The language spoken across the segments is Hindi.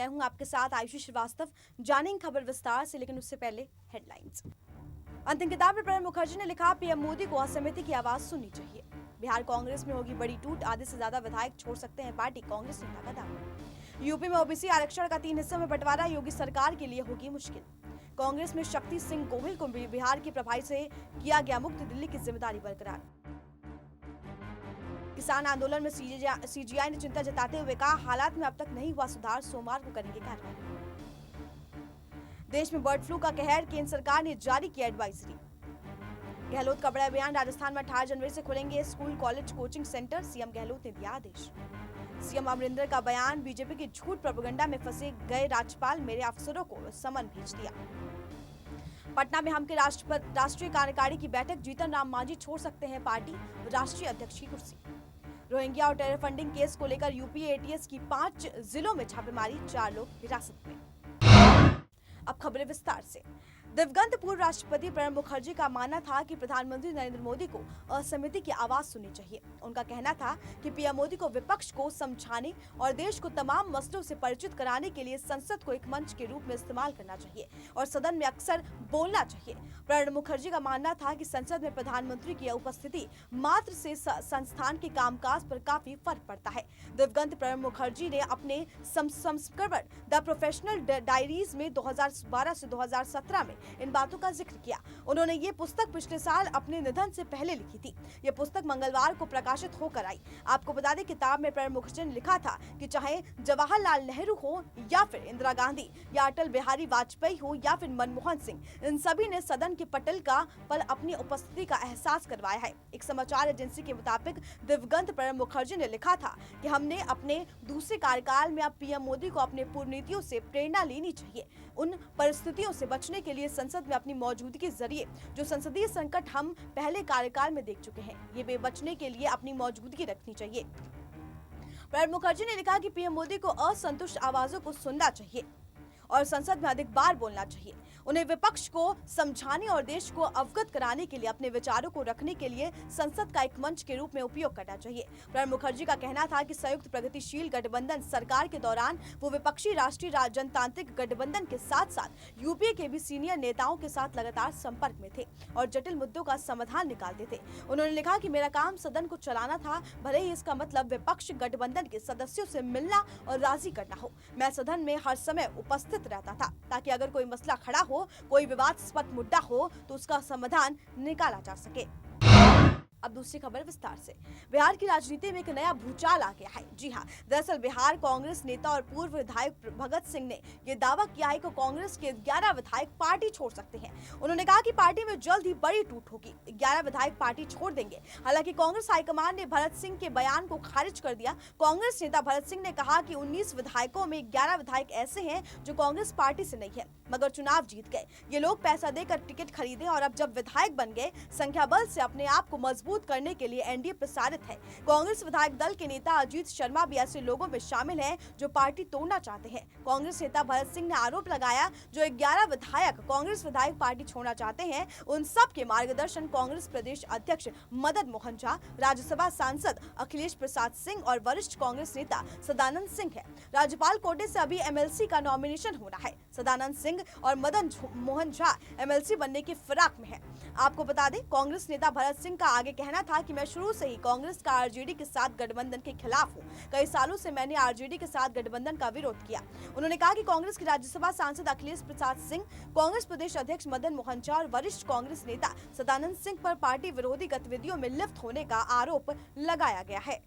मैं हूं आपके साथ आयुषी श्रीवास्तव। जानेंगे खबर विस्तार से, लेकिन उससे पहले हेडलाइंस। अंतिम किताब में प्रणब मुखर्जी ने लिखा, पीएम मोदी को असहमति की आवाज सुननी चाहिए। बिहार कांग्रेस में होगी बड़ी टूट, आधे से ज्यादा विधायक छोड़ सकते हैं पार्टी, कांग्रेस नेता का दावा। यूपी में ओबीसी आरक्षण का 3 हिस्सों में बंटवारा योगी सरकार के लिए होगी मुश्किल। कांग्रेस में शक्ति सिंह गोहिल को बिहार के प्रभारी से किया गया मुक्त, दिल्ली की जिम्मेदारी बरकरार। किसान आंदोलन में सीजीआई ने चिंता जताते हुए कहा, हालात में अब तक नहीं हुआ सुधार, सोमवार को करेंगे कार्रवाई। देश में बर्ड फ्लू का कहर, केंद्र सरकार ने जारी किया एडवाइजरी। गहलोत का बड़ा बयान, राजस्थान में 18 जनवरी से खुलेंगे school, college, coaching centre, CM Gehlot ने दिया आदेश। सीएम अमरिंदर का बयान, बीजेपी की झूठ प्रोपेगेंडा में फंसे गए राज्यपाल, मेरे अफसरों को समन भेज दिया। पटना में हम के राष्ट्रीय कार्यकारिणी की बैठक, जीतन राम मांझी छोड़ सकते हैं पार्टी, राष्ट्रीय अध्यक्ष की कुर्सी। रोहिंग्या और टेरर फंडिंग केस को लेकर यूपी एटीएस की 5 जिलों में छापेमारी, 4 लोग हिरासत में। अब खबरें विस्तार से। दिवंगत पूर्व राष्ट्रपति प्रणब मुखर्जी का मानना था कि प्रधानमंत्री नरेंद्र मोदी को असहमति की आवाज सुननी चाहिए। उनका कहना था कि पीएम मोदी को विपक्ष को समझाने और देश को तमाम मसलों से परिचित कराने के लिए संसद को एक मंच के रूप में इस्तेमाल करना चाहिए और सदन में अक्सर बोलना चाहिए। प्रणब मुखर्जी का मानना था कि संसद में प्रधानमंत्री की उपस्थिति मात्र से संस्थान के कामकाज पर काफी फर्क पड़ता है। दिवंगत प्रणब मुखर्जी ने अपने संस्करण द प्रोफेशनल डायरीज में 2012 से 2017 में इन बातों का जिक्र किया। उन्होंने ये पुस्तक पिछले साल अपने निधन से पहले लिखी थी। ये पुस्तक मंगलवार को प्रकाशित होकर आई। आपको बता दें, किताब में प्रणब मुखर्जी ने लिखा था कि चाहे जवाहरलाल नेहरू हो या फिर इंदिरा गांधी या अटल बिहारी वाजपेयी हो या फिर मनमोहन सिंह, इन सभी ने सदन के पटल पर अपनी उपस्थिति का एहसास करवाया है। एक समाचार एजेंसी के मुताबिक दिवंगत प्रणब मुखर्जी ने लिखा था कि हमने अपने दूसरे कार्यकाल में अब पीएम मोदी को अपने पूर्व नीतियों से प्रेरणा लेनी चाहिए। उन परिस्थितियों से बचने के लिए संसद में अपनी मौजूदगी के जरिए जो संसदीय संकट हम पहले कार्यकाल में देख चुके हैं, ये बचने के लिए अपनी मौजूदगी रखनी चाहिए। प्रणब मुखर्जी ने लिखा कि पीएम मोदी को असंतुष्ट आवाजों को सुनना चाहिए और संसद में अधिक बार बोलना चाहिए। उन्हें विपक्ष को समझाने और देश को अवगत कराने के लिए अपने विचारों को रखने के लिए संसद का एक मंच के रूप में उपयोग करना चाहिए। प्रणब मुखर्जी का कहना था कि संयुक्त प्रगतिशील गठबंधन सरकार के दौरान वो विपक्षी राष्ट्रीय जनतांत्रिक गठबंधन के साथ साथ यूपीए के भी सीनियर नेताओं के साथ लगातार संपर्क में थे और जटिल मुद्दों का समाधान निकालते थे। उन्होंने लिखा कि मेरा काम सदन को चलाना था, भले ही इसका मतलब विपक्ष गठबंधन के सदस्यों से मिलना और राजी करना हो। मैं सदन में हर समय उपस्थित रहता था ताकि अगर कोई मसला खड़ा हो, कोई विवादास्पद मुद्दा हो, तो उसका समाधान निकाला जा सके। अब दूसरी खबर विस्तार से। बिहार की राजनीति में एक नया भूचाल आ गया है। जी हां, दरअसल बिहार कांग्रेस नेता और पूर्व विधायक भगत सिंह ने यह दावा किया है कि कांग्रेस के 11 विधायक पार्टी छोड़ सकते हैं। उन्होंने कहा कि पार्टी में जल्द ही बड़ी टूट होगी, 11 विधायक पार्टी छोड़ देंगे। हालांकि कांग्रेस हाईकमान ने भगत सिंह के बयान को खारिज कर दिया। कांग्रेस नेता भगत सिंह ने कहा कि 19 विधायकों में 11 विधायक ऐसे हैं जो कांग्रेस पार्टी से नहीं है, मगर चुनाव जीत गए। ये लोग पैसा देकर टिकट खरीदे और अब जब विधायक बन गए, संख्या बल से अपने आप को मजबूत करने के लिए एनडीए प्रसारित है। कांग्रेस विधायक दल के नेता अजीत शर्मा भी ऐसे लोगों में शामिल हैं जो पार्टी तोड़ना चाहते हैं। कांग्रेस नेता भरत सिंह ने आरोप लगाया, जो 11 विधायक कांग्रेस विधायक पार्टी छोड़ना चाहते हैं, उन सब के मार्गदर्शन कांग्रेस प्रदेश अध्यक्ष मदन मोहन झा, राज्यसभा सांसद अखिलेश प्रसाद सिंह और वरिष्ठ कांग्रेस नेता सदानंद सिंह है। राज्यपाल कोटे से अभी एमएलसी का नॉमिनेशन होना है। सदानंद सिंह और मदन मोहन झा एमएलसी बनने की फिराक में है। आपको बता दें, कांग्रेस नेता भरत सिंह का आगे कहना था कि मैं शुरू से ही कांग्रेस का आरजेडी के साथ गठबंधन के खिलाफ हूं। कई सालों से मैंने आरजेडी के साथ गठबंधन का विरोध किया। उन्होंने कहा कि कांग्रेस के राज्यसभा सांसद अखिलेश प्रसाद सिंह, कांग्रेस प्रदेश अध्यक्ष मदन मोहन झा और वरिष्ठ कांग्रेस नेता सदानंद सिंह पर पार्टी विरोधी गतिविधियों में लिप्त होने का आरोप लगाया गया है।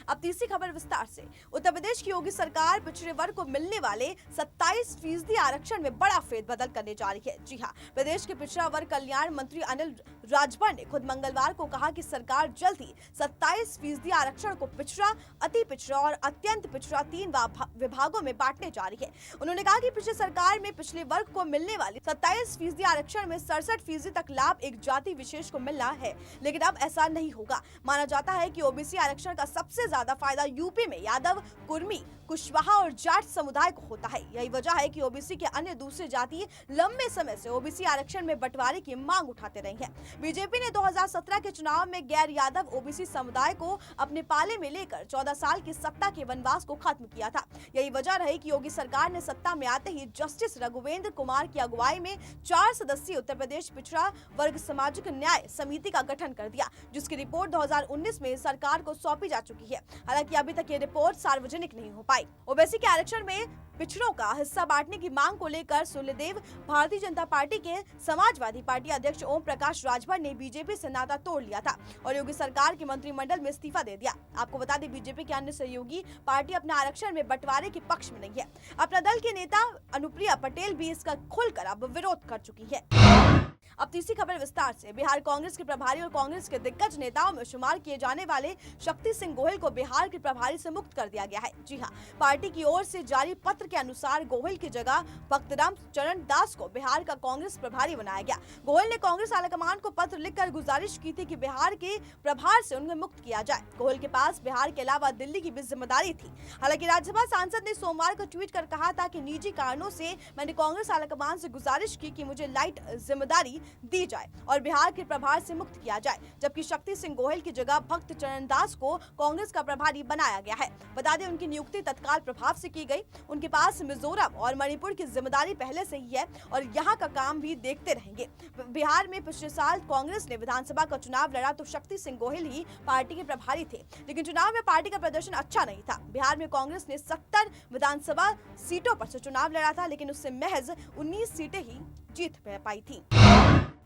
अब तीसरी खबर विस्तार से। उत्तर प्रदेश की योगी सरकार पिछड़े वर्ग को मिलने वाले 27% आरक्षण में बड़ा फेरबदल करने जा रही है। जी हां, प्रदेश के पिछड़ा वर्ग कल्याण मंत्री अनिल राजभर ने खुद मंगलवार को कहा कि सरकार जल्द ही 27% आरक्षण को पिछड़ा, अति पिछड़ा और अत्यंत पिछड़ा 3 विभागों में बांटने जा रही है। उन्होंने कहा कि पिछली सरकार में पिछले वर्ग को मिलने वाले 27% आरक्षण में 67% तक लाभ एक जाति विशेष को मिलना है, लेकिन अब ऐसा नहीं होगा। माना जाता है कि ओबीसी आरक्षण का सबसे ज्यादा फायदा यूपी में यादव, कुर्मी, कुशवाहा और जाट समुदाय को होता है। यही वजह है कि ओबीसी के अन्य दूसरी जाति लंबे समय से ओबीसी आरक्षण में बंटवारे की मांग उठाते रही है। बीजेपी ने 2017 के चुनाव में गैर यादव ओबीसी समुदाय को अपने पाले में लेकर 14 साल की सत्ता के वनवास को खत्म किया था। यही वजह रही कि योगी सरकार ने सत्ता में आते ही जस्टिस रघुवेंद्र कुमार की अगुवाई में 4 सदस्यीय उत्तर प्रदेश पिछड़ा वर्ग सामाजिक न्याय समिति का गठन कर दिया, जिसकी रिपोर्ट 2019 में सरकार को सौंपी जा चुकी है। हालांकि अभी तक ये रिपोर्ट सार्वजनिक नहीं हो पाई। ओबीसी के आरक्षण में पिछड़ों का हिस्सा बांटने की मांग को लेकर सूर्यदेव भारतीय जनता पार्टी के समाजवादी पार्टी अध्यक्ष ओम प्रकाश राजभर ने बीजेपी से नाता तोड़ लिया था और योगी सरकार के मंत्रिमंडल में इस्तीफा दे दिया। आपको बता दें, बीजेपी के अन्य सहयोगी पार्टी अपना आरक्षण में बंटवारे के पक्ष में नहीं है। अपना दल के नेता अनुप्रिया पटेल भी इसका खुलकर अब विरोध कर चुकी है। अब तीसरी खबर विस्तार से। बिहार कांग्रेस के प्रभारी और कांग्रेस के दिग्गज नेताओं में शुमार किए जाने वाले शक्ति सिंह गोहिल को बिहार के प्रभारी से मुक्त कर दिया गया है। जी हां, पार्टी की ओर से जारी पत्र के अनुसार गोहिल की जगह भक्तराम चरण दास को बिहार का कांग्रेस प्रभारी बनाया गया। गोहिल ने कांग्रेस आलाकमान को पत्र लिखकर गुजारिश की थी कि बिहार के प्रभार से उन्हें मुक्त किया जाए। गोहिल के पास बिहार के अलावा दिल्ली की भी जिम्मेदारी थी। हालांकि राज्यसभा सांसद ने सोमवार को ट्वीट कर कहा था कि निजी कारणों से मैंने कांग्रेस आलाकमान से गुजारिश की कि मुझे लाइट जिम्मेदारी दी जाए और बिहार के प्रभार से मुक्त किया जाए, जबकि शक्ति सिंह गोहिल की जगह भक्त चरण दास को कांग्रेस का प्रभारी बनाया गया है। बता दें, उनकी नियुक्ति तत्काल प्रभाव से की गई। उनके पास मिजोरम और मणिपुर की जिम्मेदारी पहले से ही है और यहाँ का काम भी देखते रहेंगे। बिहार में पिछले साल कांग्रेस ने विधानसभा का चुनाव लड़ा तो शक्ति सिंह गोहिल ही पार्टी के प्रभारी थे, लेकिन चुनाव में पार्टी का प्रदर्शन अच्छा नहीं था। बिहार में कांग्रेस ने 70 विधानसभा सीटों पर से चुनाव लड़ा था, लेकिन उससे महज 19 सीटें ही जीत पाई थी।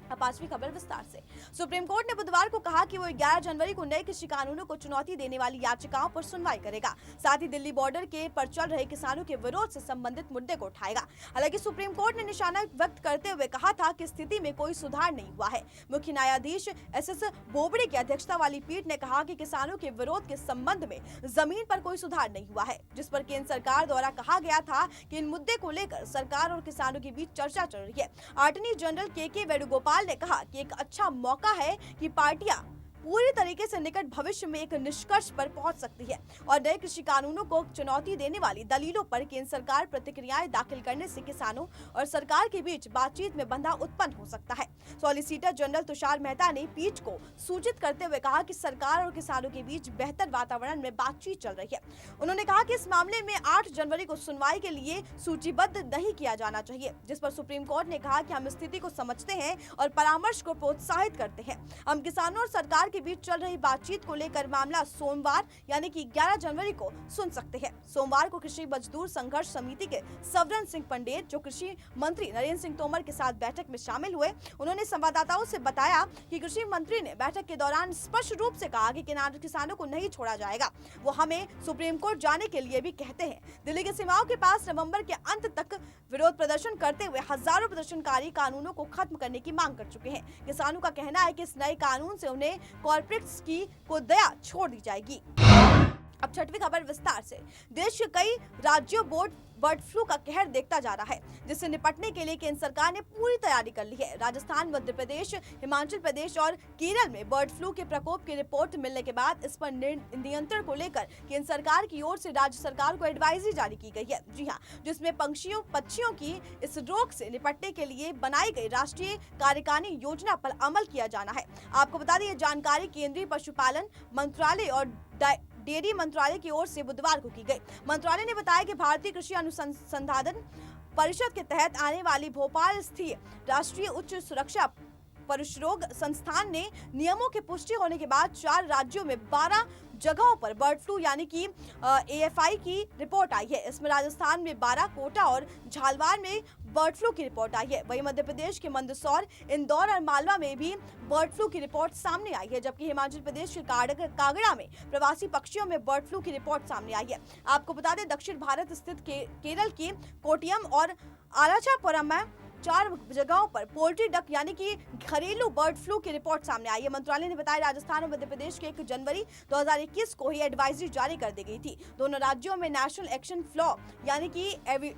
अब पांचवी खबर विस्तार से। सुप्रीम कोर्ट ने बुधवार को कहा कि वो 11 जनवरी को नए कृषि कानूनों को चुनौती देने वाली याचिकाओं पर सुनवाई करेगा। साथ ही दिल्ली बॉर्डर के पर चल रहे किसानों के विरोध से संबंधित मुद्दे को उठाएगा। हालांकि सुप्रीम कोर्ट ने निशाना व्यक्त करते हुए कहा था कि स्थिति में कोई सुधार नहीं हुआ है। मुख्य न्यायाधीश SS बोबड़े की अध्यक्षता वाली पीठ ने कहा कि किसानों के विरोध के संबंध में जमीन पर कोई सुधार नहीं हुआ है, जिस पर केंद्र सरकार द्वारा कहा गया था कि इन मुद्दे को लेकर सरकार और किसानों के बीच चर्चा चल रही है। अटॉर्नी जनरल के वेणुगोपाल ने कहा कि एक अच्छा मौका है कि पार्टियां पूरी तरीके से निकट भविष्य में एक निष्कर्ष पर पहुंच सकती है और नए कृषि कानूनों को चुनौती देने वाली दलीलों पर केंद्र सरकार प्रतिक्रियाएं दाखिल करने से किसानों और सरकार के बीच बातचीत में बंधा उत्पन्न हो सकता है। सॉलिसिटर जनरल तुषार मेहता ने पीठ को सूचित करते हुए कहा कि सरकार और किसानों के बीच बेहतर वातावरण में बातचीत चल रही है। उन्होंने कहा कि इस मामले में 8 जनवरी को सुनवाई के लिए सूचीबद्ध नहीं किया जाना चाहिए, जिस पर सुप्रीम कोर्ट ने कहा कि हम स्थिति को समझते हैं और परामर्श को प्रोत्साहित करते हैं। हम किसानों और सरकार के बीच चल रही बातचीत को लेकर मामला सोमवार यानी कि 11 जनवरी को सुन सकते हैं। सोमवार को कृषि मजदूर संघर्ष समिति के सवरन सिंह पंडेर, जो कृषि मंत्री नरेंद्र सिंह तोमर के साथ बैठक में शामिल हुए, उन्होंने संवाददाताओं से बताया कि कृषि मंत्री ने बैठक के दौरान स्पष्ट रूप से कहा कि किसानों को नहीं छोड़ा जाएगा। वो हमें सुप्रीम कोर्ट जाने के लिए भी कहते हैं। दिल्ली की सीमाओं के पास नवंबर के अंत तक विरोध प्रदर्शन करते हुए हजारों प्रदर्शनकारी कानूनों को खत्म करने की मांग कर चुके हैं। किसानों का कहना है कि इस नए कानून से उन्हें कॉर्पोरेट्स को दया छोड़ दी जाएगी। अब छठवीं खबर विस्तार से। देश के कई राज्यों बर्ड फ्लू का कहर देखता जा रहा है, जिससे निपटने के लिए केंद्र सरकार ने पूरी तैयारी कर ली है। राजस्थान, मध्य प्रदेश, हिमाचल प्रदेश और केरल में बर्ड फ्लू के प्रकोप की रिपोर्ट मिलने के बाद इस पर नियंत्रण को लेकर केंद्र सरकार की ओर से राज्य सरकार को एडवाइजरी जारी की गई है। जी हां, जिसमें पक्षियों की इस रोग से निपटने के लिए बनाई गई राष्ट्रीय कार्यकारिणी योजना पर अमल किया जाना है। आपको बता दें, ये जानकारी केंद्रीय पशुपालन मंत्रालय और डेयरी मंत्रालय की ओर से बुधवार को की गई। मंत्रालय ने बताया कि भारतीय कृषि अनुसंधान परिषद के तहत आने वाली भोपाल स्थित राष्ट्रीय उच्च सुरक्षा पशुरोग संस्थान ने नियमों की पुष्टि होने के बाद 4 राज्यों में 12 जगहों पर बर्ड फ्लू यानी कि AFI की रिपोर्ट आई है। इसमें राजस्थान में 12, कोटा और झालावाड़ में बर्ड फ्लू की रिपोर्ट आई है। वहीं मध्य प्रदेश के मंदसौर, इंदौर और मालवा में भी बर्ड फ्लू की रिपोर्ट सामने आई है, जबकि हिमाचल प्रदेश के कागड़ा में प्रवासी पक्षियों में बर्ड फ्लू की रिपोर्ट सामने आई है। आपको बता दें, दक्षिण भारत स्थित केरल की कोट्टयम और आलाचापुरम में 4 जगहों पर पोल्ट्री डक यानी कि घरेलू बर्ड फ्लू की रिपोर्ट सामने आई है। मंत्रालय ने बताया राजस्थान और मध्य प्रदेश के 1 जनवरी 2021 को ही एडवाइजरी जारी कर दी गई थी। दोनों राज्यों में नेशनल एक्शन प्लान यानी कि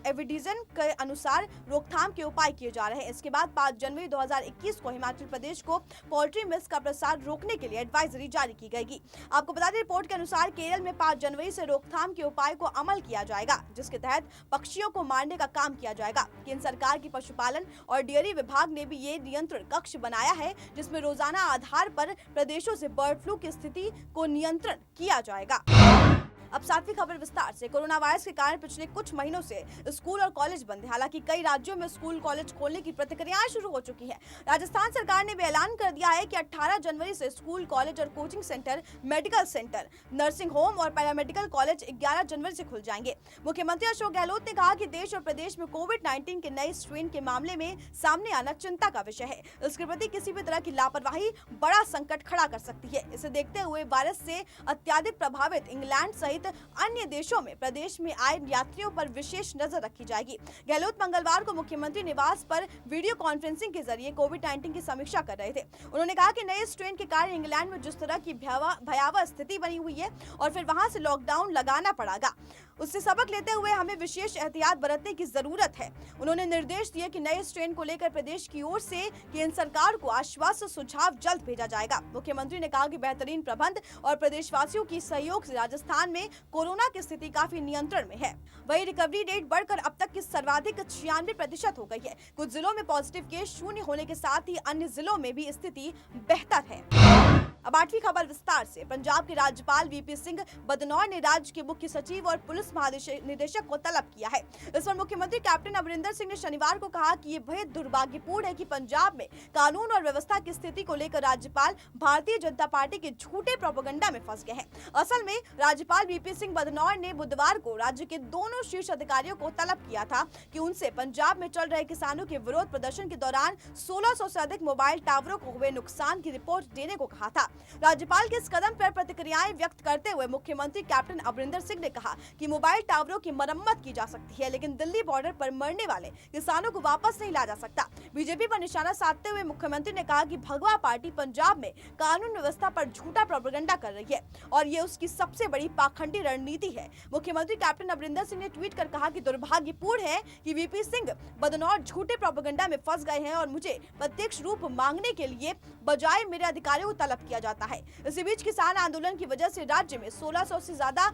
एविडेंस के अनुसार रोकथाम के उपाय किए जा रहे हैं। इसके बाद 5 जनवरी 2021 को हिमाचल प्रदेश को पोल्ट्री मिल्स का प्रसार रोकने के लिए एडवाइजरी जारी की गई। आपको बता दें रिपोर्ट के अनुसार केरल में 5 जनवरी से रोकथाम के उपाय को अमल किया जाएगा, जिसके तहत पक्षियों को मारने का काम किया जाएगा। केंद्र सरकार की पशुपालन और डेयरी विभाग ने भी ये नियंत्रण कक्ष बनाया है, जिसमें रोजाना आधार पर प्रदेशों से बर्ड फ्लू की स्थिति को नियंत्रण किया जाएगा। अब 7वीं खबर विस्तार से। कोरोना वायरस के कारण पिछले कुछ महीनों से स्कूल और कॉलेज बंद है। हालांकि कई राज्यों में स्कूल कॉलेज खोलने की प्रक्रियाएं शुरू हो चुकी है। राजस्थान सरकार ने भी ऐलान कर दिया है कि 18 जनवरी से स्कूल, कॉलेज और coaching centre, medical centre, nursing home और पैरामेडिकल कॉलेज 11 जनवरी से खुल जाएंगे। मुख्यमंत्री अशोक गहलोत ने कहा कि देश और प्रदेश में कोविड-19 के नए स्ट्रेन के मामले में सामने आना चिंता का विषय है। इसके प्रति किसी भी तरह की लापरवाही बड़ा संकट खड़ा कर सकती है। इसे देखते हुए वायरस से अत्यधिक प्रभावित इंग्लैंड सहित अन्य देशों में प्रदेश में आए यात्रियों पर विशेष नजर रखी जाएगी। गहलोत मंगलवार को मुख्यमंत्री निवास पर वीडियो कॉन्फ्रेंसिंग के जरिए कोविड-19 की समीक्षा कर रहे थे। उन्होंने कहा कि नए स्ट्रेन के कारण इंग्लैंड में जिस तरह की भयावह स्थिति बनी हुई है और फिर वहां से लॉकडाउन लगाना पड़ेगा, उससे सबक लेते हुए हमें विशेष एहतियात बरतने की जरूरत है। उन्होंने निर्देश दिए कि नए स्ट्रेन को लेकर प्रदेश की ओर से केंद्र सरकार को आश्वासन सुझाव जल्द भेजा जाएगा। मुख्यमंत्री ने कहा कि बेहतरीन प्रबंध और प्रदेशवासियों की सहयोग से राजस्थान में कोरोना की स्थिति काफी नियंत्रण में है। वही रिकवरी रेट बढ़कर अब तक की सर्वाधिक 96% हो गई है। कुछ जिलों में पॉजिटिव केस शून्य होने के साथ ही अन्य जिलों में भी स्थिति बेहतर है। अब 8वीं खबर विस्तार से। पंजाब के राज्यपाल वीपी सिंह बदनौर ने राज्य के मुख्य सचिव और पुलिस महानिदेशक को तलब किया है। इस पर मुख्यमंत्री कैप्टन अमरिंदर सिंह ने शनिवार को कहा कि ये बेहद दुर्भाग्यपूर्ण है कि पंजाब में कानून और व्यवस्था की स्थिति को लेकर राज्यपाल भारतीय जनता पार्टी के झूठे प्रोपेगेंडा में फंस गए हैं। असल में राज्यपाल वीपी सिंह बदनौर ने बुधवार को राज्य के दोनों शीर्ष अधिकारियों को तलब किया था कि उनसे पंजाब में चल रहे किसानों के विरोध प्रदर्शन के दौरान 1600 से अधिक मोबाइल टावरों को हुए नुकसान की रिपोर्ट देने को कहा था। राज्यपाल के इस कदम पर प्रतिक्रियाएं व्यक्त करते हुए मुख्यमंत्री कैप्टन अमरिंदर सिंह ने कहा कि मोबाइल टावरों की मरम्मत की जा सकती है, लेकिन दिल्ली बॉर्डर पर मरने वाले किसानों को वापस नहीं ला जा सकता। बीजेपी पर निशाना साधते हुए मुख्यमंत्री ने कहा कि भगवा पार्टी पंजाब में कानून व्यवस्था पर झूठा प्रोपेगेंडा कर रही है और ये उसकी सबसे बड़ी पाखंडी रणनीति है। मुख्यमंत्री कैप्टन अमरिंदर सिंह ने ट्वीट कर कहा कि दुर्भाग्यपूर्ण है कि वीपी सिंह बदनौर झूठे प्रोपेगेंडा में फंस गए हैं और मुझे प्रत्यक्ष रूप मांगने के लिए बजाय मेरे अधिकारियों को तलब किया जाता है। इसी बीच किसान आंदोलन की वजह से राज्य में 1600 से ज्यादा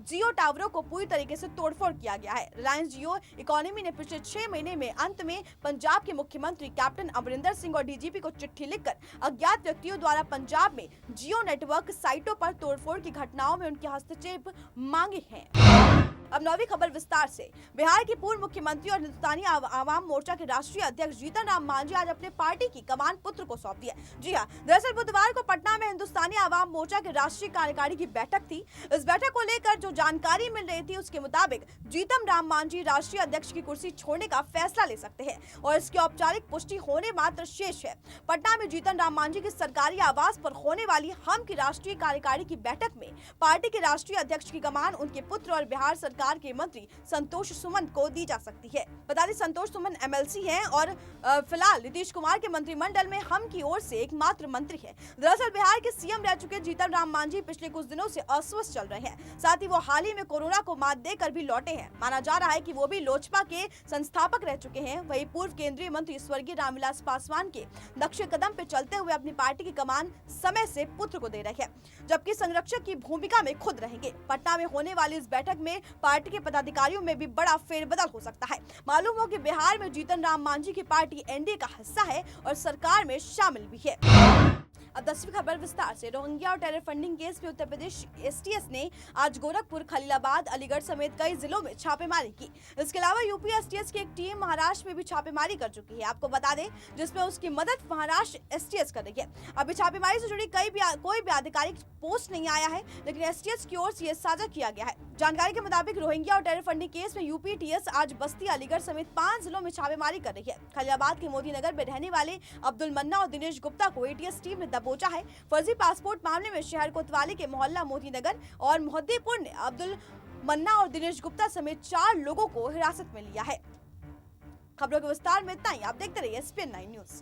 जियो टावरों को पूरी तरीके से तोड़फोड़ किया गया है। रिलायंस जियो इकोनॉमी ने पिछले 6 महीने में अंत में पंजाब के मुख्यमंत्री कैप्टन अमरिंदर सिंह और डीजीपी को चिट्ठी लिखकर अज्ञात व्यक्तियों द्वारा पंजाब में जियो नेटवर्क साइटों पर तोड़फोड़ की घटनाओं में उनके हस्तक्षेप मांगे हैं। अब 9वीं खबर विस्तार से। बिहार के पूर्व मुख्यमंत्री और हिंदुस्तानी आवाम मोर्चा के राष्ट्रीय अध्यक्ष जीतन राम मांझी आज अपने पार्टी की कमान पुत्र को सौंप दिया। जी हां, दरअसल बुधवार को पटना में हिंदुस्तानी आवाम मोर्चा के राष्ट्रीय कार्यकारी की बैठक थी। इस बैठक को लेकर जो जानकारी मिल रही थी उसके मुताबिक जीतन राम मांझी राष्ट्रीय अध्यक्ष की कुर्सी छोड़ने का फैसला ले सकते हैं और इसकी औपचारिक पुष्टि होने मात्र शेष है। पटना में जीतन राम मांझी के सरकारी आवास पर होने वाली हम की राष्ट्रीय कार्यकारी की बैठक में पार्टी के राष्ट्रीय अध्यक्ष की कमान उनके पुत्र और बिहार सरकार के मंत्री संतोष सुमन को दी जा सकती है। बता दें संतोष सुमन एमएलसी हैं और फिलहाल नीतीश कुमार के मंत्रिमंडल में हम की ओर से एकमात्र मंत्री है। दरअसल बिहार के सीएम रह चुके जीतन राम मांझी पिछले कुछ दिनों से अस्वस्थ चल रहे हैं। साथ ही वो हाल ही में कोरोना को मात देकर भी लौटे हैं। माना जा रहा है कि वो भी लोजपा के संस्थापक रह चुके हैं। वहीं पूर्व केंद्रीय मंत्री स्वर्गीय रामविलास पासवान के नक्शे कदम पे चलते हुए अपनी पार्टी की कमान समय से पुत्र को दे रहे हैं, जबकि संरक्षक की भूमिका में खुद रहेंगे। पटना में होने वाली इस बैठक में पार्टी के पदाधिकारियों में भी बड़ा फेरबदल हो सकता है। मालूम हो कि बिहार में जीतन राम मांझी की पार्टी एनडीए का हिस्सा है और सरकार में शामिल भी है। अब 10वीं खबर विस्तार से। रोहिंग्या और टेरर फंडिंग केस में उत्तर प्रदेश एसटीएस ने आज गोरखपुर, खलीलाबाद, अलीगढ़ समेत कई जिलों में छापेमारी की। इसके अलावा यूपी एसटीएस की एक टीम महाराष्ट्र में भी छापेमारी कर चुकी है, आपको बता दें, जिसमें उसकी मदद महाराष्ट्र एसटीएस कर रही है। अभी छापेमारी से जुड़ी कोई भी आधिकारिक पोस्ट नहीं आया है, लेकिन एसटीएस की ओर से यह साझा किया गया है। जानकारी के मुताबिक रोहिंग्या और टेरर फंडिंग केस में यूपी टीएस आज बस्ती, अलीगढ़ समेत 5 जिलों में छापेमारी कर रही है। खलीलाबाद के मोदी नगर में रहने वाले अब्दुल मन्ना और दिनेश गुप्ता को एटीएस टीम ने दबोचा है। फर्जी पासपोर्ट मामले में शहर कोतवाली के मोहल्ला मोदी नगर और मोहद्दीपुर ने अब्दुल मन्ना और दिनेश गुप्ता समेत 4 लोगों को हिरासत में लिया है। खबरों के विस्तार में इतना ही। आप देखते रहिए एसपीएन 9 न्यूज।